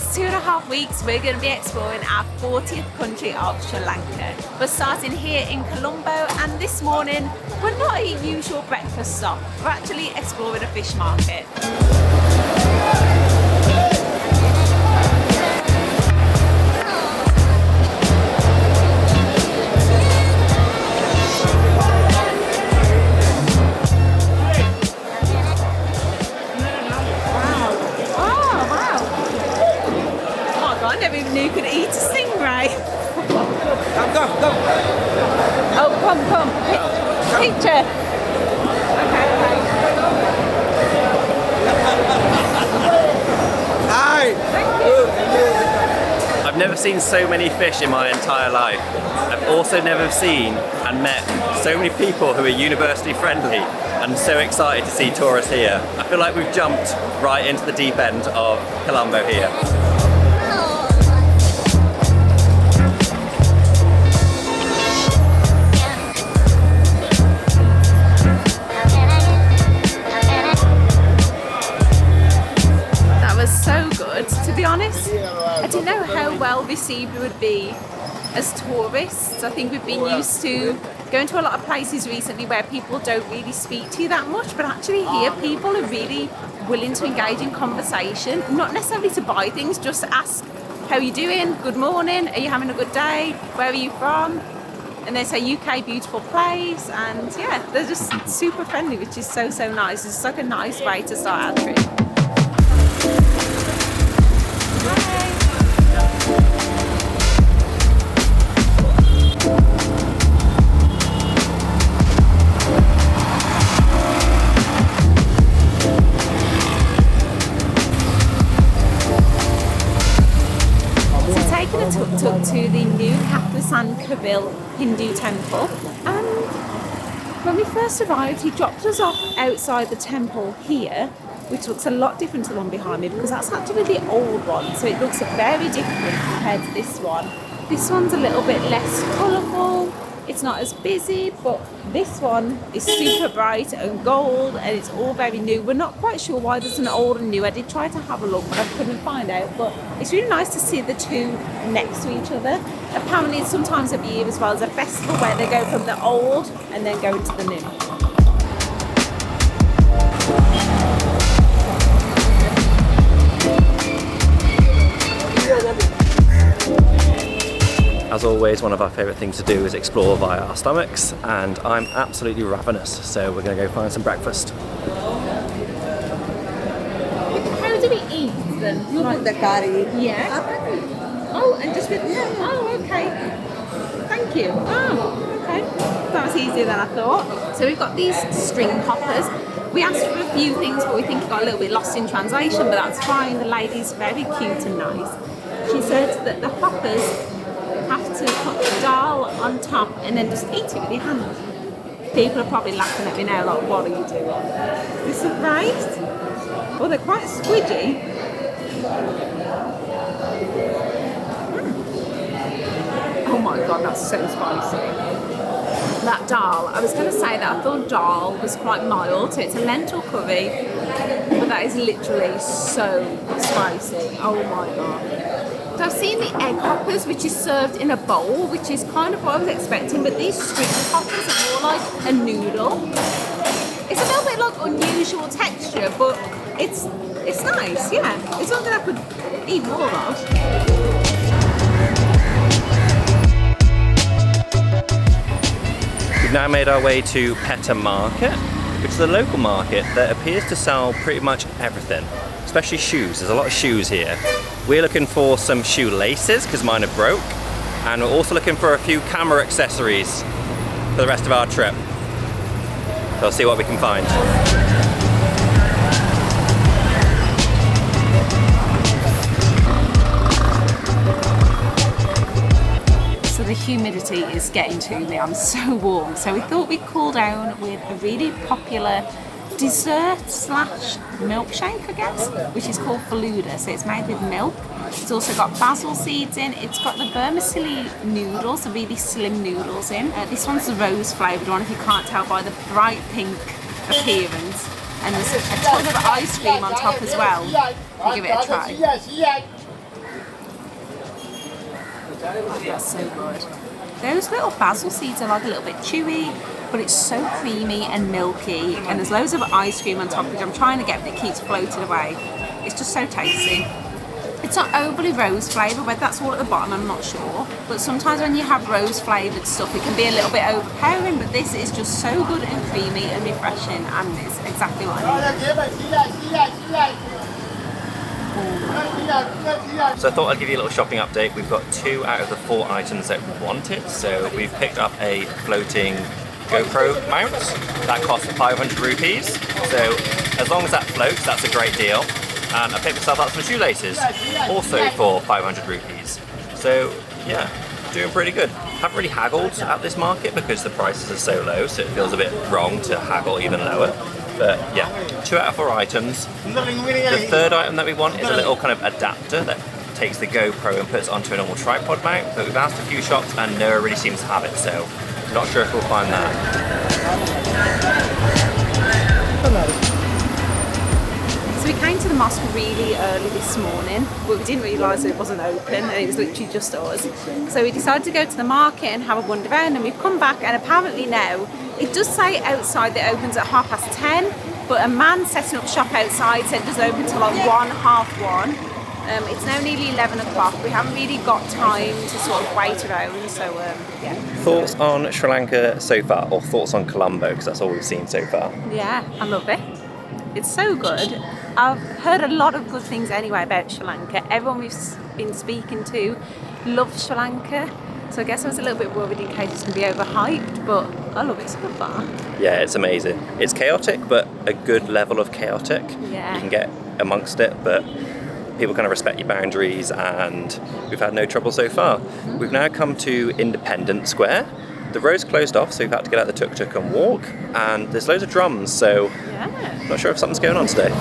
next 2.5 weeks, we're going to be exploring our 40th country of Sri Lanka. We're starting here in Colombo, and this morning, we're not a usual breakfast stop. We're actually exploring a fish market. I never even knew you could eat a stingray. Come. Oh, come. Picture. Okay. Hi. Thank you. I've never seen so many fish in my entire life. I've also never seen and met so many people who are university friendly and so excited to see tourists here. I feel like we've jumped right into the deep end of Colombo here. So good, to be honest. I didn't know how well received we would be as tourists. I think we've been used to going to a lot of places recently where people don't really speak to you that much, but actually here people are really willing to engage in conversation, not necessarily to buy things, just to ask, how are you doing? Good morning, are you having a good day? Where are you from? And they say UK, beautiful place, and yeah, they're just super friendly, which is so nice. It's like a nice way to start our trip. Tuk-tuk to the new Kathmandu Hindu temple, and when we first arrived he dropped us off outside the temple here, which looks a lot different to the one behind me because that's actually the old one, so it looks very different compared to this one. This one's a little bit less colourful, it's not as busy, but this one is super bright and gold and it's all very new. We're not quite sure why there's an old and new. I did try to have a look but I couldn't find out, but it's really nice to see the two next to each other. Apparently sometimes every year as well as a festival where they go from the old and then go into the new. As always, one of our favourite things to do is explore via our stomachs, and I'm absolutely ravenous, so we're going to go find some breakfast. How do we eat then? You put the curry. Yeah. Oh, and just with... Oh, okay. Thank you. Oh, okay. That was easier than I thought. So we've got these string hoppers. We asked for a few things, but we think it got a little bit lost in translation, but that's fine. The lady's very cute and nice. She said that the hoppers have to put the dal on top and then just eat it with your hand. People are probably laughing at me now like, what are you doing? You're surprised? Well, they're quite squidgy. Oh my god, that's so spicy. That dal, I was going to say that I thought dal was quite mild, so it's a lentil curry, but that is literally so spicy. Oh my god. So I've seen the egg hoppers, which is served in a bowl, which is kind of what I was expecting, but these string hoppers are more like a noodle. It's a little bit like unusual texture, but it's nice, yeah. It's something I could eat more of. We've now made our way to Pettah market, which is a local market that appears to sell pretty much everything, especially shoes. There's a lot of shoes here. We're looking for some shoelaces because mine are broke, and we're also looking for a few camera accessories for the rest of our trip. So we'll see what we can find. So the humidity is getting to me, I'm so warm. So we thought we'd cool down with a really popular dessert slash milkshake, I guess, which is called Faluda. So it's made with milk. It's also got basil seeds in. It's got the vermicelli noodles, the really slim noodles in. This one's the rose flavoured one, if you can't tell by the bright pink appearance. And there's a ton of ice cream on top as well. We'll give it a try. Oh, that's so good. Those little basil seeds are like a little bit chewy, but it's so creamy and milky, and there's loads of ice cream on top, which I'm trying to get, but it keeps floating away. It's just so tasty. It's not overly rose flavoured, whether that's all at the bottom, I'm not sure. But sometimes when you have rose flavoured stuff, it can be a little bit overpowering, but this is just so good and creamy and refreshing, and it's exactly what I need. So I thought I'd give you a little shopping update. We've got 2 out of the 4 items that we wanted. So we've picked up a floating GoPro mount. That costs 500 rupees. So as long as that floats, that's a great deal. And I picked myself up some shoelaces, also for 500 rupees. So yeah, doing pretty good. Haven't really haggled at this market because the prices are so low, so it feels a bit wrong to haggle even lower. But yeah, 2 out of 4 items. The third item that we want is a little kind of adapter that takes the GoPro and puts it onto a normal tripod mount. But we've asked a few shops and no one really seems to have it, so not sure if we'll find that. So we came to the mosque really early this morning, but we didn't realise it wasn't open and it was literally just us. So we decided to go to the market and have a wander around, and we've come back, and apparently now, it does say outside that it opens at 10:30, but a man setting up shop outside said it does open till like 1:30. It's now nearly 11 o'clock. We haven't really got time to sort of wait around, so yeah. Thoughts on Sri Lanka so far, or thoughts on Colombo, because that's all we've seen so far? Yeah, I love it. It's so good. I've heard a lot of good things anyway about Sri Lanka. Everyone we've been speaking to loves Sri Lanka. So I guess I was a little bit worried in case it's going to be overhyped, but I love it so far. Yeah, it's amazing. It's chaotic, but a good level of chaotic. Yeah. You can get amongst it, but people kind of respect your boundaries, and we've had no trouble so far. Mm-hmm. We've now come to Independence Square. The road's closed off, so we've had to get out the tuk-tuk and walk, and there's loads of drums, so yeah. Not sure if something's going on today.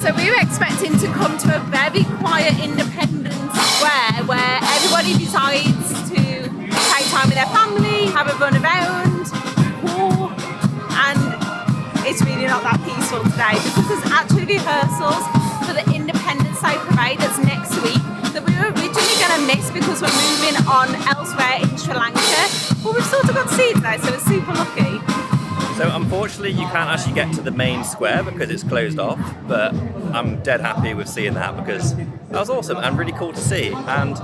So we were expecting to come to a very quiet Independence Square where everybody decides to take time with their family, have a run around, walk, and it's really not that peaceful today because there's actually rehearsals for the Independence Day parade that's next week that we were originally going to miss because we're moving on elsewhere in Sri Lanka, but we've sort of got to see it today, so we're super lucky. So unfortunately you can't actually get to the main square because it's closed off, but I'm dead happy with seeing that because that was awesome and really cool to see. And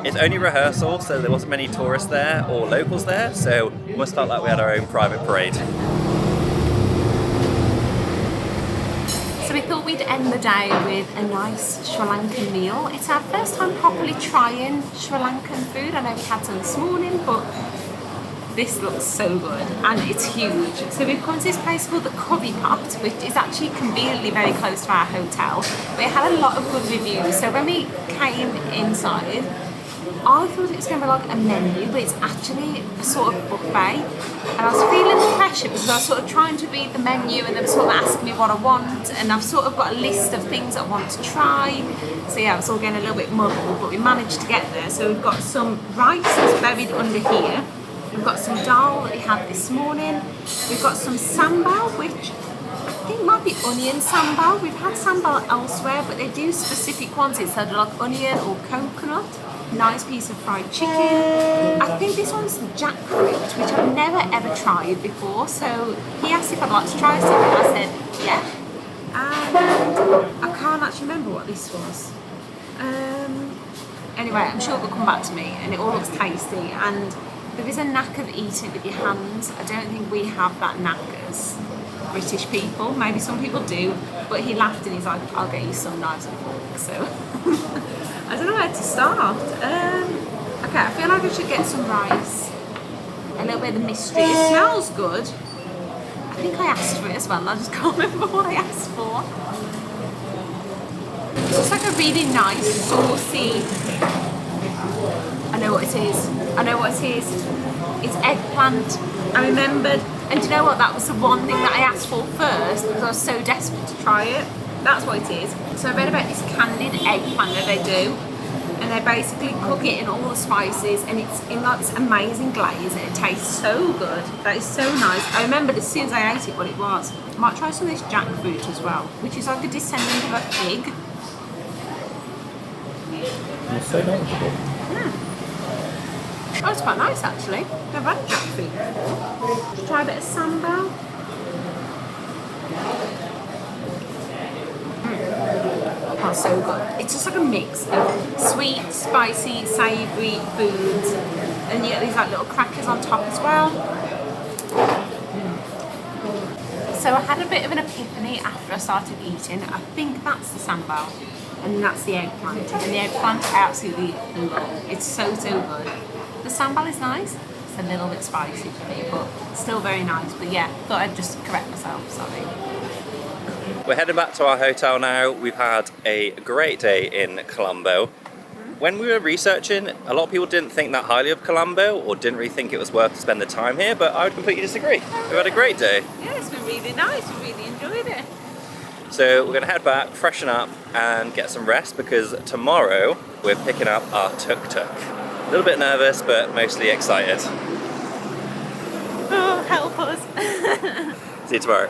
it's only rehearsal, so there wasn't many tourists there or locals there, so it must felt like we had our own private parade. So we thought we'd end the day with a nice Sri Lankan meal. It's our first time properly trying Sri Lankan food. I know we had some this morning, but this looks so good and it's huge. So we've come to this place called the Curry Pot, which is actually conveniently very close to our hotel. But it had a lot of good reviews. So when we came inside, I thought it was going to be like a menu, but it's actually a sort of buffet. And I was feeling the pressure because I was sort of trying to read the menu and they were sort of asking me what I want. And I've sort of got a list of things I want to try. So yeah, it's all getting a little bit muddled, but we managed to get there. So we've got some rice that's buried under here. We've got some dal that we had this morning. We've got some sambal, which I think might be onion sambal. We've had sambal elsewhere, but they do specific quantities. So they're like onion or coconut. Nice piece of fried chicken. I think this one's the jackfruit, which I've never ever tried before. So he asked if I'd like to try something. I said, yeah. And I can't actually remember what this was. Anyway, I'm sure it'll come back to me, and it all looks tasty. And there is a knack of eating it with your hands. I don't think we have that knack as British people. Maybe some people do, but he laughed and he's like, I'll get you some knives and forks. So I don't know where to start. Okay, I feel like I should get some rice. A little bit of the mystery. It smells good. I think I asked for it as well. I just can't remember what I asked for. It's like a really nice, saucy. I know what it is. I know what it is. It's eggplant. I remembered. And do you know what? That was the one thing that I asked for first because I was so desperate to try it. That's what it is. So I read about this candied eggplant that they do. and they basically cook it in all the spices, and it's in like this amazing glaze, and it tastes so good. That is so nice. I remembered as soon as I ate it what it was. I might try some of this jackfruit as well, which is like a descendant of a fig. It's so noticeable. Oh, it's quite nice actually. I've had jackfruit before. Let's try a bit of sambal. Oh, so good. It's just like a mix of sweet, spicy, savoury foods, and you get these like little crackers on top as well. So I had a bit of an epiphany after I started eating. I think that's the sambal, and that's the eggplant. And the eggplant I absolutely love. It's so good. The sambal is nice. It's a little bit spicy for me, but still very nice. But yeah, thought I'd just correct myself, sorry. We're heading back to our hotel now. We've had a great day in Colombo. When we were researching, a lot of people didn't think that highly of Colombo or didn't really think it was worth to spend the time here, but I would completely disagree. We've had a great day. Yeah, it's been really nice. We really enjoyed it. So we're going to head back, freshen up and get some rest because tomorrow we're picking up our tuk-tuk. A little bit nervous, but mostly excited. Oh, help us. See you tomorrow.